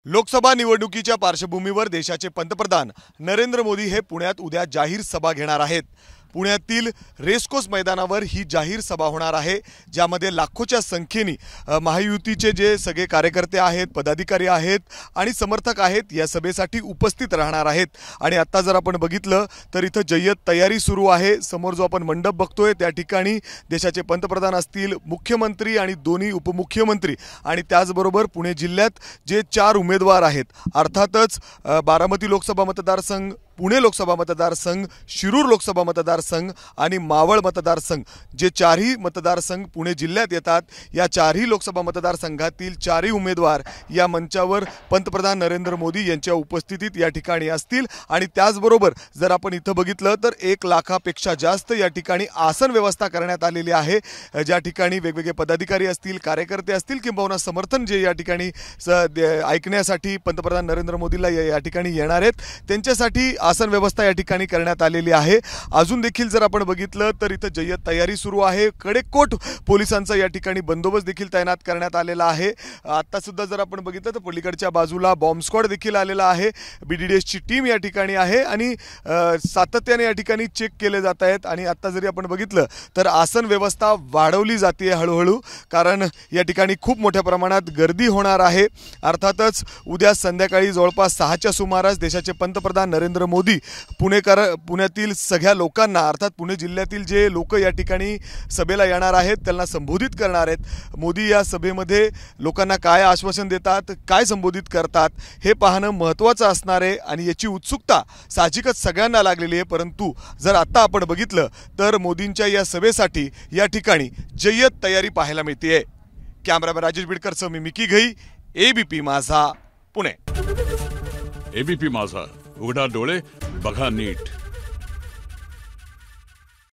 लोकसभा निवडणुकीच्या पार्श्वभूमीवर देशाचे पंतप्रधान नरेंद्र मोदी हे पुण्यात उद्या जाहीर सभा घेणार आहेत। पुण्यातील रेसकोर्स मैदानावर ही जाहीर सभा होणार आहे, ज्यामध्ये लाखोच्या संख्येने महायुतीचे जे सगळे कार्यकर्ते आहेत, पदाधिकारी आहेत आणि समर्थक आहेत या सभेसाठी उपस्थित राहणार आहेत। आणि आता जर आपण बघितलं तर इथं जय्यत तयारी सुरू आहे। समोर जो आपण मंडप बघतोय त्या ठिकाणी देशाचे पंतप्रधान असतील, मुख्यमंत्री आणि दोन्ही उपमुख्यमंत्री आणि त्याचबरोबर पुणे जिल्ह्यात जे 4 उमेदवार आहेत, अर्थातच बारामती लोकसभा मतदारसंघ, पुणे लोकसभा मतदारसंघ, शिरूर लोकसभा मतदारसंघ आणि मावळ मतदारसंघ, जे 4ही मतदारसंघ पुणे जिल्ह्यात येतात, या 4ही लोकसभा मतदारसंघातील 4ही उमेदवार या मंचावर पंतप्रधान नरेंद्र मोदी यांच्या उपस्थितीत या ठिकाणी असतील। आणि त्याचबरोबर जर आपण इथं बघितलं तर 1 लाखापेक्षा जास्त या ठिकाणी आसन व्यवस्था करण्यात आलेली आहे, ज्या ठिकाणी वेगवेगळे पदाधिकारी असतील, कार्यकर्ते असतील किंवा समर्थन जे या ठिकाणी ऐकण्यासाठी पंतप्रधान नरेंद्र मोदीला या ठिकाणी येणार आहेत त्यांच्यासाठी आसन व्यवस्था या ठिकाणी करण्यात आलेली आहे। अजून देखील जर आपण बघितलं तर इथं जय्यत तयारी सुरू आहे। कडेकोट पोलिसांचा या ठिकाणी बंदोबस्त देखील तैनात करण्यात आलेला आहे। आता सुद्धा जर आपण बघितलं तर पलीकडच्या बाजूला बॉम्ब स्क्वॉड देखील आलेला आहे, BDDSची टीम या ठिकाणी आहे आणि सातत्याने या ठिकाणी चेक केले जात आहेत। आणि आता जरी आपण बघितलं तर आसन व्यवस्था वाढवली जाते हळूहळू, कारण या ठिकाणी खूप मोठ्या प्रमाणात गर्दी होणार आहे। अर्थातच उद्या संध्याकाळी जवळपास 6च्या सुमारास देशाचे पंतप्रधान नरेंद्र मोदी पुण्यातील सगळ्या लोकांना, अर्थात पुणे जिल्ह्यातील जे लोक या ठिकाणी सभेला येणार आहेत त्यांना संबोधित करणार आहेत। मोदी या सभेमध्ये लोकांना काय आश्वासन देतात, काय संबोधित करतात हे पाहणं महत्त्वाचं असणार आहे आणि याची उत्सुकता साहजिकच सगळ्यांना लागलेली आहे। परंतु जर आता आपण बघितलं तर मोदींच्या या सभेसाठी या ठिकाणी जय्यत तयारी पाहायला मिळते। कॅमेरामॅन राजेश बिडकरसह मी मिकी घई, ABP माझा, पुणे। ABP माझा, उघडा डोळे बघा नीट।